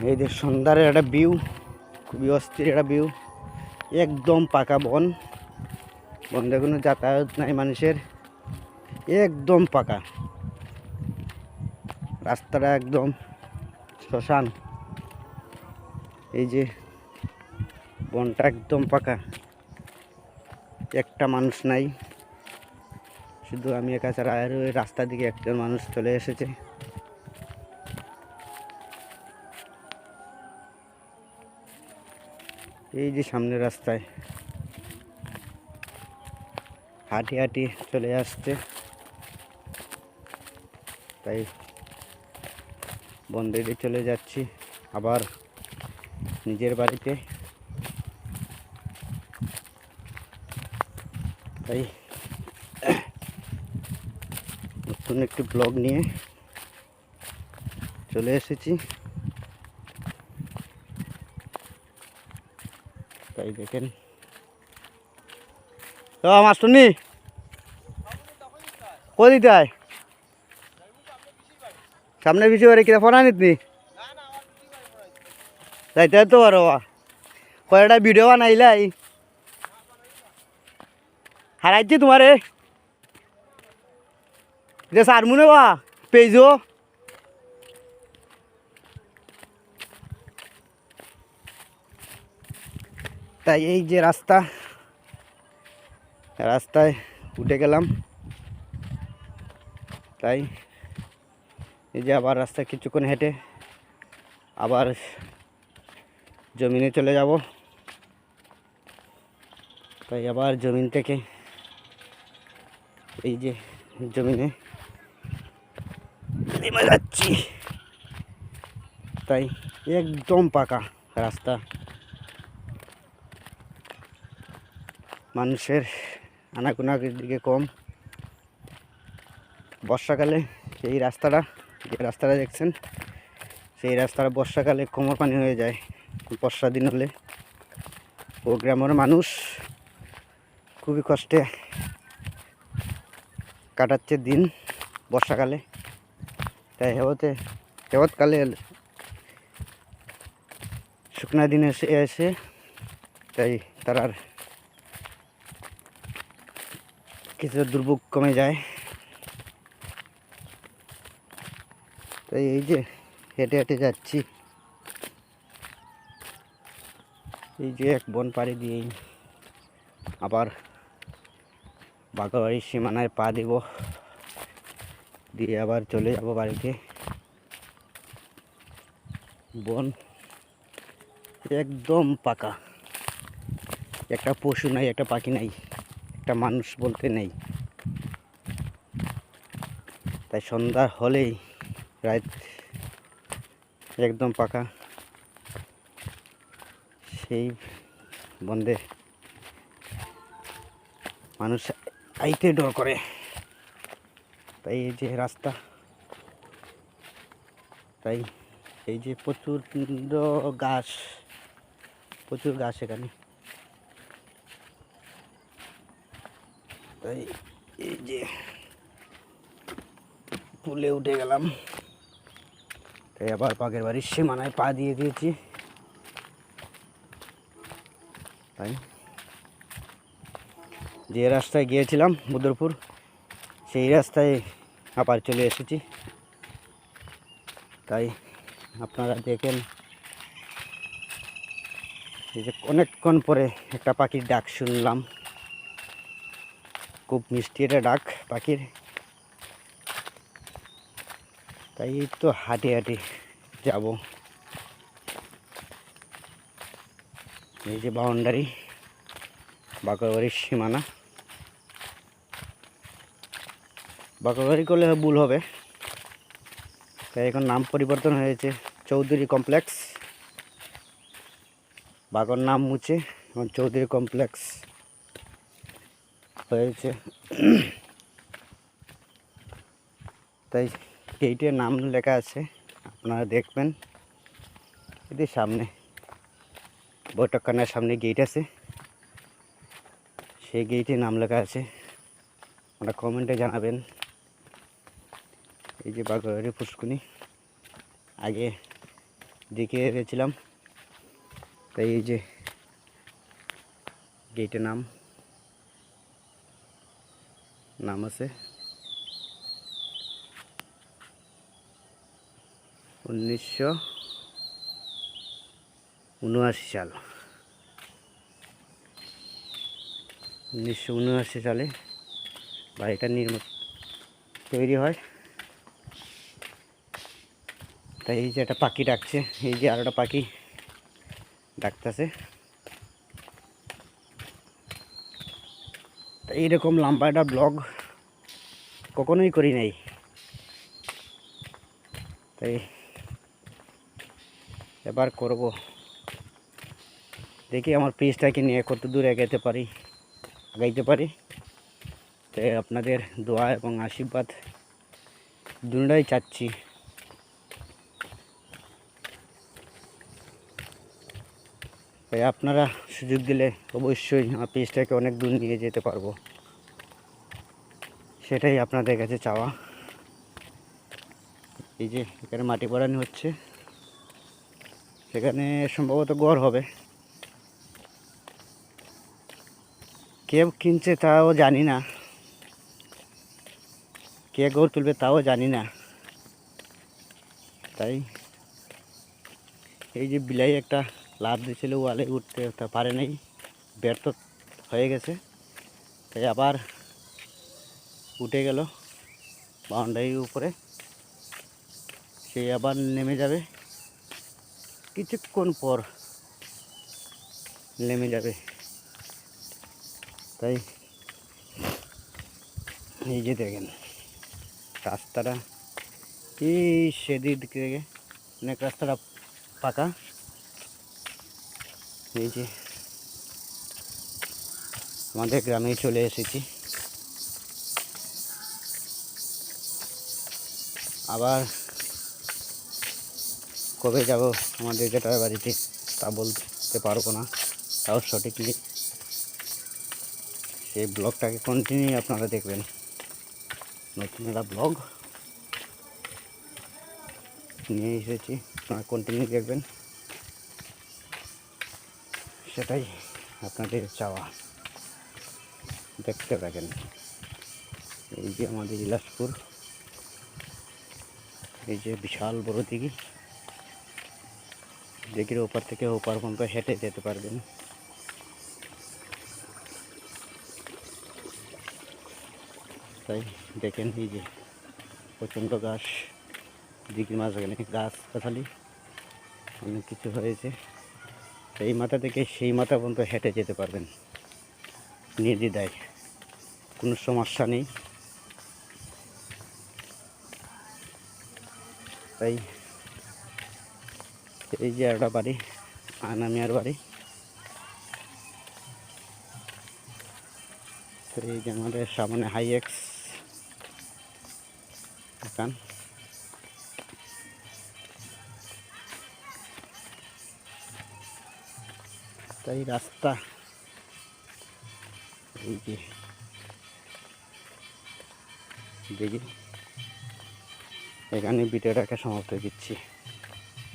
এই যে সন্ধ্যার একটা ভিউ, খুবই অস্থির একটা ভিউ। একদম পাকা বন, বন্ধে কোনো যাতায়াত নাই মানুষের, একদম পাকা রাস্তাটা, একদম শ্মশান। এই যে বনটা একদম পাকা, একটা মানুষ নাই, শুধু আমি একা ছাড়া। আর ওই রাস্তার দিকে একজন মানুষ চলে এসেছে। এই যে সামনের রাস্তায় হাঁটি হাঁটি চলে আসছে, তাই বন্ধে দিয়ে চলে যাচ্ছি আবার নিজের বাড়িতে। তাই নতুন একটি ব্লগ নিয়ে চলে এসেছি। তাই দেখেন তো মাস্টুনি কই দিতে হয় সামনে পিছু বাড়ি কিনা ফোনা নিতনি যাইতে তো পারো কয়েকটা ভিডিও বানাইলাই হারাইছি তোমারে যে সারমুনে বা পেজো। তাই এই যে রাস্তায় উঠে গেলাম। তাই এই যে আবার রাস্তায় কিছুক্ষণ হেঁটে আবার জমিনে চলে যাব। তাই আবার জমিন থেকে এই যে জমিনে নেমে যাচ্ছি। তাই একদম পাকা রাস্তা, মানুষের আনাগোনার দিকে কম। বর্ষাকালে এই রাস্তাটা, যে রাস্তাটা দেখছেন, সেই রাস্তাটা বর্ষাকালে কোমর পানি হয়ে যায়। বর্ষা দিন হলে ও গ্রামের মানুষ খুবই কষ্টে কাটাচ্ছে দিন বর্ষাকালে। তাই হেবৎকালে শুকনা দিন এসে তাই তার কিছু দুর্ভোগ কমে যায়। তাই এই যে হেঁটে হেঁটে যাচ্ছি, এই যে এক বন পাড়ি দিয়েই আবার বাগাবাড়ির সীমানায় পা দিব, দিয়ে আবার চলে যাব বাড়িতে। বন একদম পাকা, একটা পশু নাই, একটা পাখি নাই, একটা মানুষ বলতে নেই। তাই সন্ধ্যা হলেই রাত একদম পাকা। সেই বন্ধে মানুষ আইতে ডর করে। তাই এই যে রাস্তা, তাই এই যে প্রচণ্ড প্রচুর গাছ এখানে। তাই এই যে পুলে উঠে গেলাম। তাই আবার পাকের বাড়ির সীমানায় পা দিয়ে দিয়েছি। তাই যে রাস্তায় গিয়েছিলাম বুদরপুর, সেই রাস্তায় আবার চলে এসেছি। তাই আপনারা দেখেন, এই যে অনেকক্ষণ পরে একটা পাখির ডাক শুনলাম, খুব মিষ্টি একটা ডাক পাখির। তাই এই তো হাঁটি হাঁটি যাব। এই যে বাউন্ডারি, বাঁকড়বাড়ির সীমানা। বাঁকড়বাড়ি করলে ভুল হবে, তাই এখন নাম পরিবর্তন হয়েছে চৌধুরী কমপ্লেক্স। বাগর নাম মুছে এখন চৌধুরী কমপ্লেক্স হয়েছে। তাই গেটের নাম লেখা আছে, আপনারা দেখবেন। এটি সামনে বৈঠকখানার সামনে গেট আছে, সেই গেটে নাম লেখা আছে, আপনারা কমেন্টে জানাবেন। এই যে বাগড়াবাড়ি পুষ্কুনি, আগে দেখে গেছিলাম। তাই এই যে গেটের নাম আছে 1979 সাল। 1979 সালে বাড়িটা তৈরি হয়। তাই এই যে একটা পাখি ডাকছে, এই যে আরেকটা পাখি ডাকতেছে। তাই এইরকম লম্বা একটা ব্লগ কখনোই করি নাই। তাই এবার করব, দেখি আমার পেজটাকে নিয়ে কত দূর আগাইতে পারি। তাই আপনাদের দোয়া এবং আশীর্বাদ দুটোই চাচ্ছি। তাই আপনারা সুযোগ দিলে অবশ্যই আমার পেজটাকে অনেক দূর নিয়ে যেতে পারবো, সেটাই আপনাদের কাছে চাওয়া। এই যে এখানে মাটি বাড়ানো হচ্ছে, সেখানে সম্ভবত ঘর হবে। কে কিনছে তাও জানি না, কে ঘর তুলবে তাও জানি না। তাই এই যে বিলাই একটা লাফ দিয়েছিল, ওয়ালে উঠতে পারে নাই, ব্যর্থ হয়ে গেছে। তাই আবার উঠে গেল বাউন্ডারির উপরে, সে আবার নেমে যাবে, কিছুক্ষণ পর নেমে যাবে। তাই এই যে দেখেন রাস্তাটা, এই সেদিক থেকে অনেক রাস্তাটা ফাঁকা। এই যে আমাদের গ্রামে চলে এসেছি, আবার কবে যাব আমাদের জেঠার বাড়িতে তা বলতে পারবো না, তাও সঠিকলি। সেই ব্লগটাকে কন্টিনিউ আপনারা দেখবেন, নতুন একটা ব্লগ নিয়ে এসেছি, আপনারা কন্টিনিউ দেখবেন, সেটাই আপনাদের চাওয়া। দেখতে থাকেন। এই যে আমাদের বিলাসপুর, এই যে বিশাল বড় দিঘির ওপার থেকে ওপার পর্যন্ত হেঁটে যেতে পারবেন। তাই দেখেন এই যে প্রচণ্ড ঘাস, দিঘির মাঝখানে গাছগাছালি অনেক কিছু হয়েছে। এই মাথা থেকে সেই মাথা পর্যন্ত হেঁটে যেতে পারবেন নির্দ্বিধায়, কোনো সমস্যা নেই। তাই এই যে একটা বাড়ি, আনামিয়ার বাড়ি। তো এই যে আমাদের সামনে হাইএক্স দোকান। তাই রাস্তা এই যে দেখি, এখানে ভিডিওটাকে সমাপ্ত দিচ্ছি।